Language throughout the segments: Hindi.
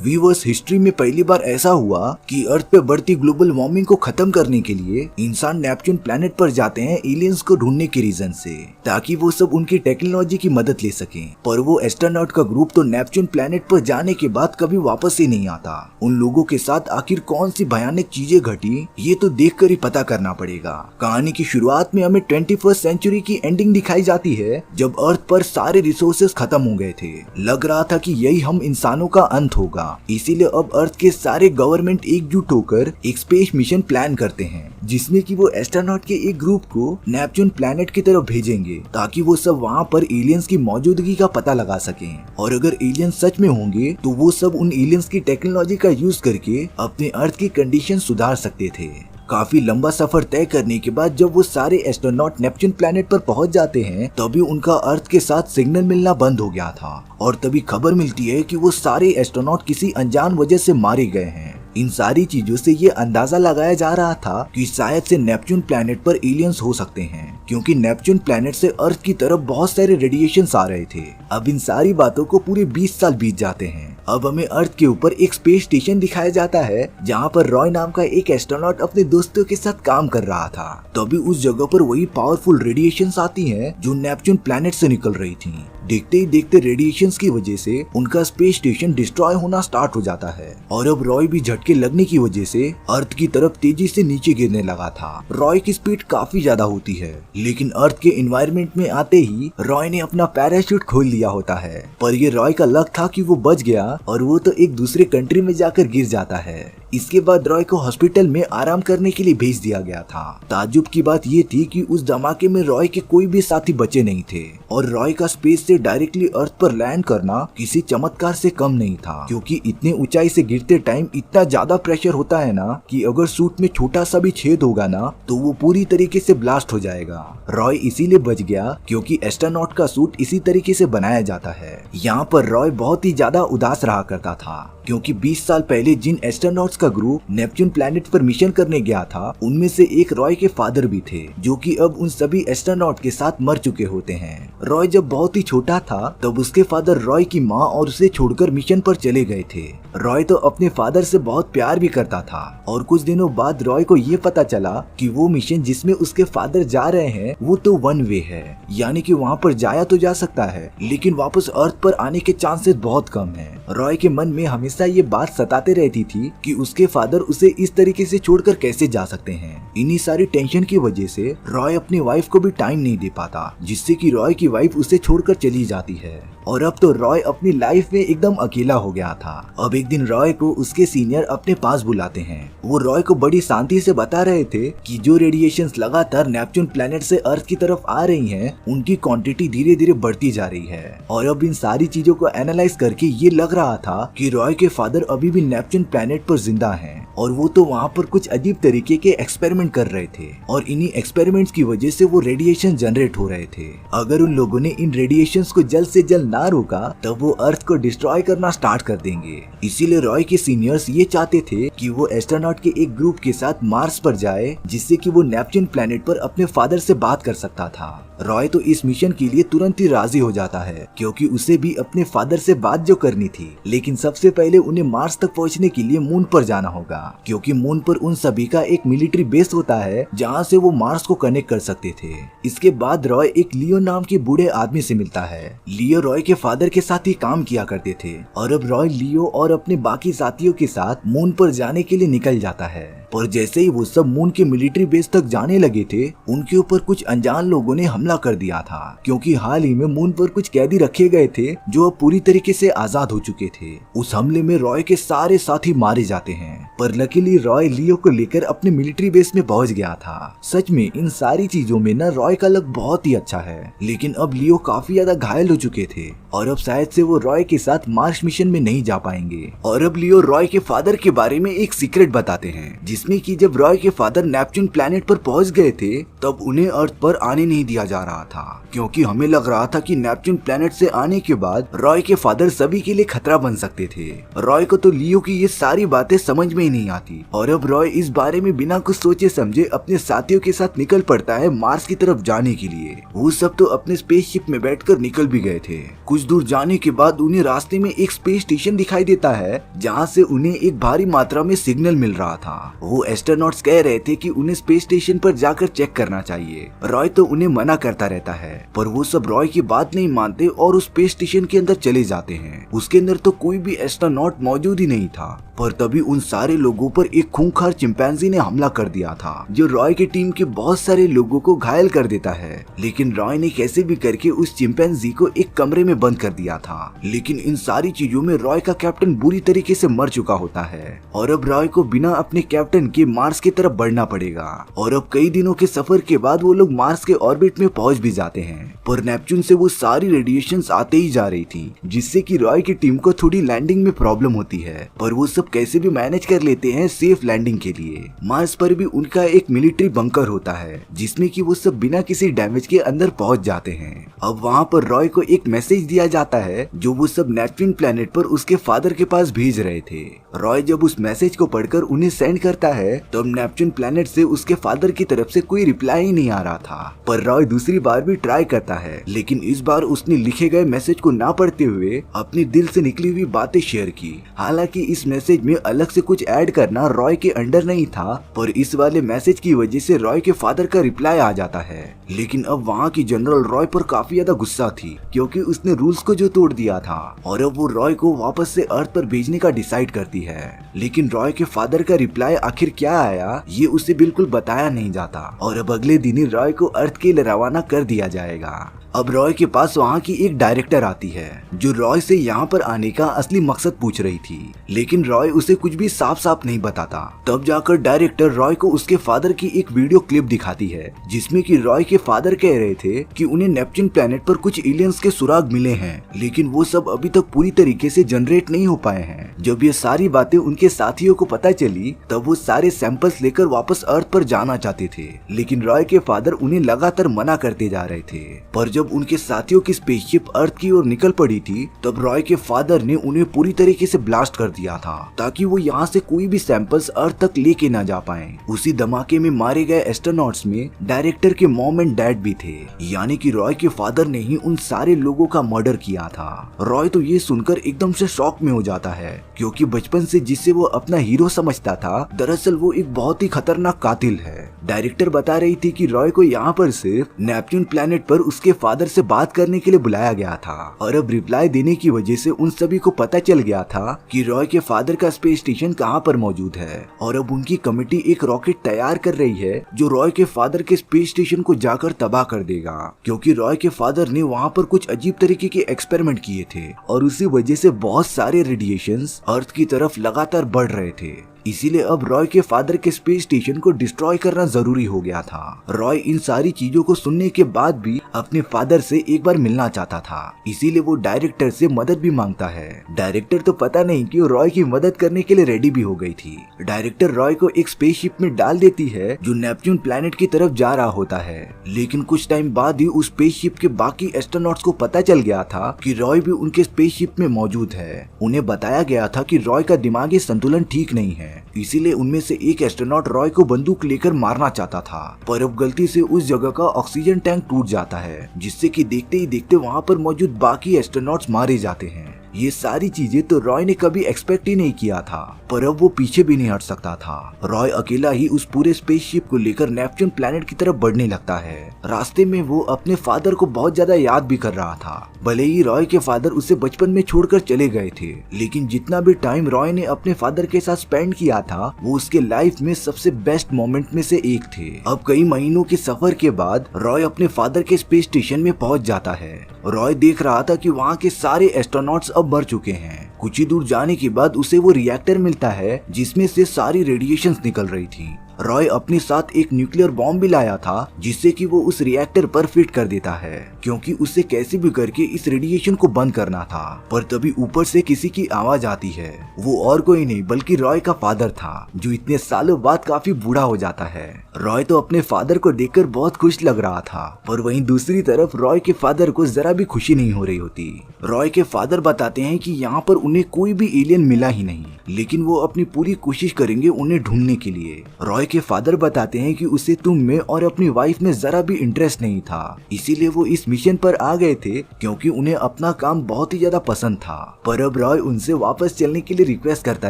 व्यूअर्स, हिस्ट्री में पहली बार ऐसा हुआ कि अर्थ पे बढ़ती ग्लोबल वार्मिंग को खत्म करने के लिए इंसान नेपच्यून प्लेनेट पर जाते हैं एलियंस को ढूंढने के रीजन से, ताकि वो सब उनकी टेक्नोलॉजी की मदद ले सकें। पर वो एस्ट्रोनॉट का ग्रुप तो नेपच्यून प्लेनेट पर जाने के बाद कभी वापस ही नहीं आता। उन लोगों के साथ आखिर कौन सी भयानक चीजें घटी, ये तो देखकर ही पता करना पड़ेगा। कहानी की शुरुआत में हमें 21वीं सेंचुरी की एंडिंग दिखाई जाती है, जब अर्थ पर सारे रिसोर्सेज खत्म हो गए थे। लग रहा था कि यही हम इंसानों का अंत होगा। इसीलिए अब अर्थ के सारे गवर्नमेंट एकजुट होकर एक स्पेस मिशन प्लान करते हैं, जिसमें कि वो एस्ट्रोनॉट के एक ग्रुप को नेपच्यून प्लेनेट की तरफ भेजेंगे, ताकि वो सब वहाँ पर एलियंस की मौजूदगी का पता लगा सकें। और अगर एलियंस सच में होंगे तो वो सब उन एलियंस की टेक्नोलॉजी का यूज करके अपने अर्थ की कंडीशन सुधार सकते थे। काफी लंबा सफर तय करने के बाद जब वो सारे एस्ट्रोनॉट नेपच्यून प्लेनेट पर पहुंच जाते हैं, तभी उनका अर्थ के साथ सिग्नल मिलना बंद हो गया था। और तभी खबर मिलती है कि वो सारे एस्ट्रोनॉट किसी अनजान वजह से मारे गए हैं। इन सारी चीजों से ये अंदाजा लगाया जा रहा था कि शायद से नेपच्यून प्लेनेट पर एलियंस हो सकते हैं, क्योंकि नेपच्यून प्लेनेट से अर्थ की तरफ बहुत सारे रेडिएशंस आ रहे थे। अब इन सारी बातों को पूरे 20 साल बीत जाते हैं। अब हमें अर्थ के ऊपर एक स्पेस स्टेशन दिखाया जाता है, जहाँ पर रॉय नाम का एक एस्ट्रोनॉट अपने दोस्तों के साथ काम कर रहा था। तभी उस जगह पर वही पावरफुल रेडिएशंस आती हैं जो नेपच्यून प्लेनेट से निकल रही थी। देखते ही देखते रेडिएशंस की वजह से उनका स्पेस स्टेशन डिस्ट्रॉय होना स्टार्ट हो जाता है, और अब रॉय भी झटके लगने की वजह से अर्थ की तरफ तेजी से नीचे गिरने लगा था। रॉय की स्पीड काफी ज्यादा होती है, लेकिन अर्थ के एनवायरनमेंट में आते ही रॉय ने अपना पैराशूट खोल लिया होता है। पर ये रॉय का लक था कि वो बच गया, और वो तो एक दूसरे कंट्री में जाकर गिर जाता है। इसके बाद रॉय को हॉस्पिटल में आराम करने के लिए भेज दिया गया था। ताज्जुब की बात ये थी कि उस धमाके में रॉय के कोई भी साथी बचे नहीं थे, और रॉय का स्पेस से डायरेक्टली अर्थ पर लैंड करना किसी चमत्कार से कम नहीं था, क्योंकि इतने ऊंचाई से गिरते टाइम इतना ज्यादा प्रेशर होता है ना कि अगर सूट में छोटा सा भी छेद होगा ना तो वो पूरी तरीके से ब्लास्ट हो जाएगा। रॉय इसीलिए बच गया क्योंकि एस्ट्रोनॉट का सूट इसी तरीके से बनाया जाता है। यहाँ पर रॉय बहुत ही ज्यादा उदास रहा करता था, क्योंकि 20 साल पहले जिन एस्ट्रोनॉट्स का ग्रुप नेपच्यून प्लेनेट पर मिशन करने गया था, उनमें से एक रॉय के फादर भी थे, जो कि अब उन सभी एस्ट्रोनॉट के साथ मर चुके होते हैं। रॉय जब बहुत ही छोटा था तब उसके फादर रॉय की माँ और उसे छोड़कर मिशन पर चले गए थे। रॉय तो अपने फादर से बहुत प्यार भी करता था, और कुछ दिनों बाद रॉय को ये पता चला कि वो मिशन जिसमें उसके फादर जा रहे हैं वो तो वन वे है, यानी कि वहाँ पर जाया तो जा सकता है, लेकिन वापस अर्थ पर आने के चांसेस बहुत कम है। रॉय के मन में हमेशा ये बात सताते रहती थी कि उसके फादर उसे इस तरीके से छोड़कर कैसे जा सकते हैं। इन्हीं सारी टेंशन की वजह से रॉय अपनी वाइफ को भी टाइम नहीं दे पाता, जिससे कि रॉय की वाइफ उसे छोड़कर चली जाती है। और अब तो रॉय अपनी लाइफ में एकदम अकेला हो गया था। अब एक दिन रॉय को उसके सीनियर अपने पास बुलाते हैं। वो रॉय को बड़ी शांति से बता रहे थे कि जो रेडिएशंस लगातार नेपच्यून प्लेनेट से अर्थ की तरफ आ रही हैं, उनकी क्वांटिटी धीरे धीरे बढ़ती जा रही है। और अब इन सारी चीजों को एनालाइज करके ये लग रहा था कि रॉय के फादर अभी भी नेपच्यून प्लेनेट पर जिंदा हैं, और वो तो वहाँ पर कुछ अजीब तरीके के एक्सपेरिमेंट कर रहे थे, और इन्हीं एक्सपेरिमेंट्स की वजह से वो रेडिएशन जनरेट हो रहे थे। अगर उन लोगों ने इन रेडिएशंस को जल्द से जल्द ना रोका तब वो अर्थ को डिस्ट्रॉय करना स्टार्ट कर देंगे। इसीलिए रॉय के सीनियर्स ये चाहते थे कि वो एस्ट्रोनॉट के एक ग्रुप के साथ मार्स पर जाए, जिससे कि वो नेपच्यून प्लेनेट पर अपने फादर से बात कर सकता था। रॉय तो इस मिशन के लिए तुरंत ही राजी हो जाता है, क्योंकि उसे भी अपने फादर से बात जो करनी थी। लेकिन सबसे पहले उन्हें मार्स तक पहुंचने के लिए मून पर जाना होगा, क्योंकि मून पर उन सभी का एक मिलिट्री बेस होता है जहां से वो मार्स को कनेक्ट कर सकते थे। इसके बाद रॉय एक लियो नाम के बूढ़े आदमी से मिलता है। लियो रॉय के फादर के साथ ही काम किया करते थे, और अब रॉय लियो और अपने बाकी साथियों के साथ मून पर जाने के लिए निकल जाता है। पर जैसे ही वो सब मून के मिलिट्री बेस तक जाने लगे थे, उनके ऊपर कुछ अनजान लोगों ने हमला कर दिया था, क्योंकि हाल ही में मून पर कुछ कैदी रखे गए थे जो अब पूरी तरीके से आजाद हो चुके थे। उस हमले में रॉय के सारे साथी मारे जाते हैं, पर लकीली रॉय लियो को लेकर अपने मिलिट्री बेस में पहुंच गया था। सच में इन सारी चीजों में न रॉय का लक बहुत ही अच्छा है, लेकिन अब लियो काफी ज्यादा घायल हो चुके थे, और अब शायद से वो रॉय के साथ मार्स मिशन में नहीं जा पाएंगे। और अब लियो रॉय के फादर के बारे में एक सीक्रेट बताते हैं, जिसमें कि जब रॉय के फादर नेपच्यून प्लैनेट पर पहुंच गए थे तब उन्हें अर्थ पर आने नहीं दिया जा रहा था, क्योंकि हमें लग रहा था कि नेपच्यून प्लैनेट से आने के बाद रॉय के फादर सभी के लिए खतरा बन सकते थे। रॉय को तो लियो की ये सारी बातें समझ में ही नहीं आती और अब रॉय इस बारे में बिना कुछ सोचे समझे अपने साथियों के साथ निकल पड़ता है मार्स की तरफ जाने के लिए। वो सब तो अपने स्पेसशिप में बैठकर निकल भी गए थे। कुछ दूर जाने के बाद उन्हें रास्ते में एक स्पेस स्टेशन दिखाई देता है जहाँ से उन्हें एक भारी मात्रा में सिग्नल मिल रहा था। वो एस्ट्रोनॉट्स कह रहे थे कि उन्हें स्पेस स्टेशन पर जाकर चेक करना चाहिए। रॉय तो उन्हें मना करता रहता है, पर वो सब रॉय की बात नहीं मानते और उस स्पेस स्टेशन के अंदर चले जाते हैं। उसके अंदर तो कोई भी एस्ट्रोनॉट मौजूद ही नहीं था, पर तभी उन सारे लोगों पर एक खूंखार चिंपैंजी ने हमला कर दिया था, जो रॉय की टीम के बहुत सारे लोगों को घायल कर देता है। लेकिन रॉय ने कैसे भी करके उस चिंपैंजी को एक कमरे में बंद कर दिया था। लेकिन इन सारी चीजों में रॉय का कैप्टन बुरी तरीके से मर चुका होता है और अब रॉय को बिना अपने कैप्टन के मार्स की तरफ बढ़ना पड़ेगा। और अब कई दिनों के सफर के बाद वो लोग मार्स के ऑर्बिट में पहुंच भी जाते हैं, पर नेपच्यून से वो सारी रेडिएशंस आते ही जा रही थी, जिससे कि रॉय की टीम को थोड़ी लैंडिंग में प्रॉब्लम होती है, पर वो सब कैसे भी मैनेज कर लेते हैं सेफ लैंडिंग के लिए। मार्स पर भी उनका एक मिलिट्री बंकर होता है, जिसमें कि वो सब बिना किसी डैमेज के अंदर पहुंच जाते हैं। अब वहाँ पर रॉय को एक मैसेज दिया जाता है जो वो सब नेपच्यून प्लैनेट पर उसके फादर के पास भेज रहे थे। रॉय जब उस मैसेज को पढ़कर उन्हें सेंड करता है तब नेपच्यून प्लैनेट से उसके फादर की तरफ से कोई रिप्लाई ही नहीं आ रहा था। पर रॉय दूसरी बार भी ट्राई करता है, लेकिन इस बार उसने लिखे गए मैसेज को ना पढ़ते हुए अपने दिल से निकली हुई बातें शेयर की। हालांकि इस मैसेज में अलग से कुछ ऐड करना रॉय के अंडर नहीं था, पर इस वाले मैसेज की वजह से रॉय के फादर का रिप्लाई आ जाता है। लेकिन अब वहाँ की जनरल रॉय पर काफी ज्यादा गुस्सा थी, क्योंकि उसने रूल्स को जो तोड़ दिया था, और अब वो रॉय को वापस से अर्थ पर भेजने का डिसाइड करती है। लेकिन रॉय के फादर का रिप्लाई आखिर क्या आया ये उसे बिल्कुल बताया नहीं जाता और अब अगले दिन ही रॉय को अर्थ के लिए रवाना कर दिया जाएगा। अब रॉय के पास वहाँ की एक डायरेक्टर आती है जो रॉय से यहाँ पर आने का असली मकसद पूछ रही थी, लेकिन रॉय उसे कुछ भी साफ साफ नहीं बताता। तब जाकर डायरेक्टर रॉय को उसके फादर की एक वीडियो क्लिप दिखाती है, जिसमें कि रॉय के फादर कह रहे थे कि उन्हें नेपच्यून प्लैनेट पर कुछ एलियंस के सुराग मिले हैं, लेकिन वो सब अभी तक पूरी तरीके से जनरेट नहीं हो पाए हैं। जब ये सारी बातें उनके साथियों को पता चली तब वो सारे सैंपल्स लेकर वापस अर्थ पर जाना चाहते थे, लेकिन रॉय के फादर उन्हें लगातार मना करते जा रहे थे। पर जब उनके साथियों की स्पेसशिप अर्थ की ओर निकल पड़ी थी तब रॉय के फादर ने उन्हें पूरी तरीके से ब्लास्ट कर दिया था, ताकि वो यहाँ से कोई भी सैंपल्स अर्थ तक लेके ना जा पाए। उसी धमाके में मारे गए एस्ट्रोनॉट्स में डायरेक्टर के मॉम एंड डैड भी थे, यानी कि रॉय के फादर ने ही उन सारे लोगों का मर्डर किया था। रॉय तो ये सुनकर एकदम से शॉक में हो जाता है, क्योंकि बचपन से जिसे वो अपना हीरो समझता था दरअसल वो एक बहुत ही खतरनाक कातिल है। डायरेक्टर बता रही थी कि रॉय को यहाँ पर सिर्फ नेपच्यून प्लैनेट पर उसके फादर से बात करने के लिए बुलाया गया था, और अब रिप्लाई देने की वजह से उन सभी को पता चल गया था कि रॉय के फादर का स्पेस स्टेशन कहाँ पर मौजूद है। और अब उनकी कमिटी एक रॉकेट तैयार कर रही है जो रॉय के फादर के स्पेस स्टेशन को जाकर तबाह कर देगा, क्योंकि रॉय के फादर ने वहाँ पर कुछ अजीब तरीके के एक्सपेरिमेंट किए थे और उसी वजह से बहुत सारे रेडिएशंस अर्थ की तरफ लगातार बढ़ रहे थे। इसीलिए अब रॉय के फादर के स्पेस स्टेशन को डिस्ट्रॉय करना जरूरी हो गया था। रॉय इन सारी चीजों को सुनने के बाद भी अपने फादर से एक बार मिलना चाहता था, इसीलिए वो डायरेक्टर से मदद भी मांगता है। डायरेक्टर तो पता नहीं क्यों रॉय की मदद करने के लिए रेडी भी हो गई थी। डायरेक्टर रॉय को एक स्पेसशिप में डाल देती है जो नेपच्यून प्लैनेट की तरफ जा रहा होता है, लेकिन कुछ टाइम बाद ही उस स्पेसशिप के बाकी एस्ट्रोनॉट्स को पता चल गया था कि रॉय भी उनके स्पेसशिप में मौजूद है। उन्हें बताया गया था कि रॉय का दिमागी संतुलन ठीक नहीं है, इसीलिए उनमें से एक एस्ट्रोनॉट रॉय को बंदूक लेकर मारना चाहता था, पर अब गलती से उस जगह का ऑक्सीजन टैंक टूट जाता है, जिससे कि देखते ही देखते वहाँ पर मौजूद बाकी एस्ट्रोनॉट्स मारे जाते हैं। ये सारी चीजें तो रॉय ने कभी एक्सपेक्ट ही नहीं किया था, पर अब वो पीछे भी नहीं हट सकता था। रॉय अकेला ही उस पूरे स्पेसशिप को लेकर नेपच्यून प्लैनेट की तरफ बढ़ने लगता है। रास्ते में वो अपने फादर को बहुत ज्यादा याद भी कर रहा था। भले ही रॉय के फादर उसे बचपन में छोड़कर चले गए थे, लेकिन जितना भी टाइम रॉय ने अपने फादर के साथ स्पेंड किया था वो उसके लाइफ में सबसे बेस्ट मोमेंट में से एक थे। अब कई महीनों के सफर के बाद रॉय अपने फादर के स्पेस स्टेशन में पहुंच जाता है। रॉय देख रहा था कि वहाँ के सारे एस्ट्रोनॉट्स अब मर चुके हैं। कुछ ही दूर जाने के बाद उसे वो रिएक्टर मिलता है जिसमें से सारी रेडिएशंस निकल रही थी। रॉय अपने साथ एक न्यूक्लियर बॉम्ब भी लाया था जिससे कि वो उस रिएक्टर पर फिट कर देता है, क्योंकि उसे कैसे भी करके इस रेडिएशन को बंद करना था। पर तभी ऊपर से किसी की आवाज आती है। वो और कोई नहीं बल्कि रॉय का फादर था, जो इतने सालों बाद काफी बूढ़ा हो जाता है। रॉय तो अपने फादर को देखकर बहुत खुश लग रहा था, पर वहीं दूसरी तरफ रॉय के फादर को जरा भी खुशी नहीं हो रही होती। रॉय के फादर बताते हैं कि यहाँ पर उन्हें कोई भी एलियन मिला ही नहीं, लेकिन वो अपनी पूरी कोशिश करेंगे उन्हें ढूंढने के लिए। रॉय के फादर बताते हैं कि उसे तुम में और अपनी वाइफ में जरा भी इंटरेस्ट नहीं था, इसीलिए वो इस मिशन पर आ गए थे क्योंकि उन्हें अपना काम बहुत ही ज्यादा पसंद था। पर अब रॉय उनसे वापस चलने के लिए रिक्वेस्ट करता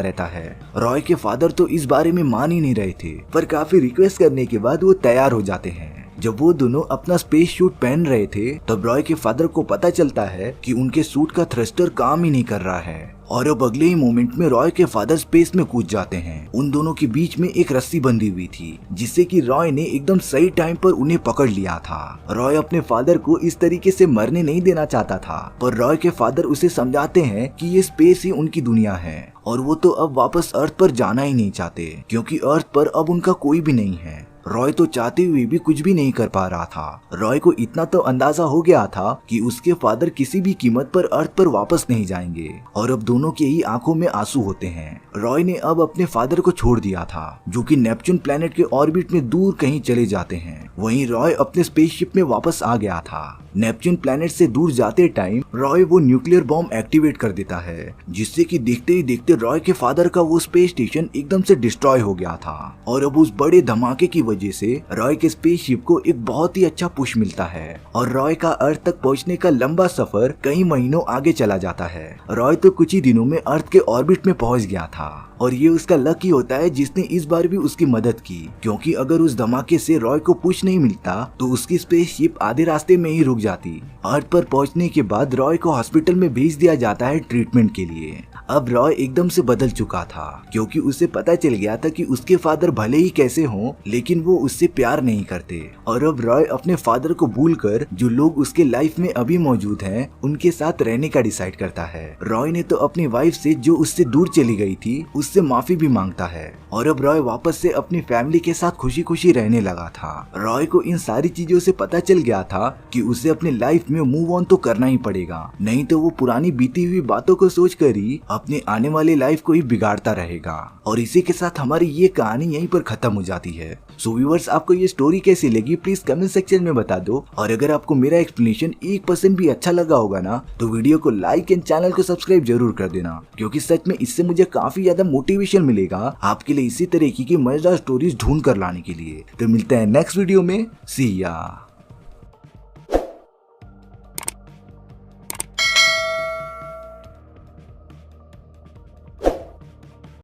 रहता है। रॉय के फादर तो इस बारे में मान ही नहीं रहे थे, पर काफी रिक्वेस्ट करने के बाद वो तैयार हो जाते हैं। जब वो दोनों अपना स्पेस सूट पहन रहे थे तब रॉय के फादर को पता चलता है कि उनके सूट का थ्रस्टर काम ही नहीं कर रहा है, और अब अगले ही मोमेंट में रॉय के फादर स्पेस में कूद जाते हैं। उन दोनों के बीच में एक रस्सी बंधी हुई थी, जिससे कि रॉय ने एकदम सही टाइम पर उन्हें पकड़ लिया था। रॉय अपने फादर को इस तरीके से मरने नहीं देना चाहता था, पर रॉय के फादर उसे समझाते हैं कि ये स्पेस ही उनकी दुनिया है और वो तो अब वापस अर्थ पर जाना ही नहीं चाहते, क्योंकि अर्थ पर अब उनका कोई भी नहीं है। रॉय तो चाहते हुए भी कुछ भी नहीं कर पा रहा था। रॉय को इतना तो अंदाजा हो गया था कि उसके फादर किसी भी कीमत पर अर्थ पर वापस नहीं जाएंगे, और अब दोनों के ही आंखों में आंसू होते हैं। रॉय ने अब अपने फादर को छोड़ दिया था, जो कि नेपच्यून प्लेनेट के ऑर्बिट में दूर कहीं चले जाते हैं। वहीं रॉय अपने स्पेसशिप में वापस आ गया था। नेपच्यून प्लेनेट से दूर जाते टाइम रॉय वो न्यूक्लियर बॉम्ब एक्टिवेट कर देता है, जिससे कि देखते ही देखते रॉय के फादर का वो स्पेस स्टेशन एकदम से डिस्ट्रॉय हो गया था। और अब उस बड़े धमाके की वजह से रॉय के स्पेसशिप को एक बहुत ही अच्छा पुश मिलता है, और रॉय का अर्थ तक पहुंचने का लंबा सफर कई महीनों आगे चला जाता है। रॉय तो कुछ ही दिनों में अर्थ के ऑर्बिट में पहुंच गया था, और ये उसका लक ही होता है जिसने इस बार भी उसकी मदद की, क्योंकि अगर उस धमाके से रॉय को पुश नहीं मिलता तो उसकी स्पेसशिप आधे रास्ते में ही रुक जाती। अर्थ पर पहुंचने के बाद रॉय को हॉस्पिटल में भेज दिया जाता है ट्रीटमेंट के लिए। अब रॉय एकदम से बदल चुका था, क्योंकि उसे पता चल गया था कि उसके फादर भले ही कैसे हों, लेकिन वो उससे प्यार नहीं करते। और अब रॉय अपने फादर को भूलकर जो लोग उसके लाइफ में अभी मौजूद हैं उनके साथ रहने का डिसाइड करता है। रॉय ने तो अपनी वाइफ से जो उससे दूर चली गई थी उससे माफी भी मांगता है, और अब रॉय वापस से अपनी फैमिली के साथ खुशी खुशी रहने लगा था। रॉय को इन सारी चीजों से पता चल गया था कि उसे अपनी लाइफ में मूव ऑन तो करना ही पड़ेगा, नहीं तो वो पुरानी बीती हुई बातों को सोचकर ही अपने आने वाली लाइफ को ही बिगाड़ता रहेगा। और इसी के साथ हमारी ये कहानी यहीं पर खत्म हो जाती है। सो व्यूअर्स, आपको ये स्टोरी कैसी लगी प्लीज कमेंट सेक्शन में बता दो, और अगर आपको मेरा एक्सप्लेनेशन 1% भी अच्छा लगा होगा ना तो वीडियो को लाइक एंड चैनल को सब्सक्राइब जरूर कर देना, क्योंकि सच में इससे मुझे काफी ज्यादा मोटिवेशन मिलेगा आपके लिए इसी तरीके की मजेदार स्टोरीज ढूंढ कर लाने के लिए। तो मिलते हैं नेक्स्ट वीडियो में, सी या।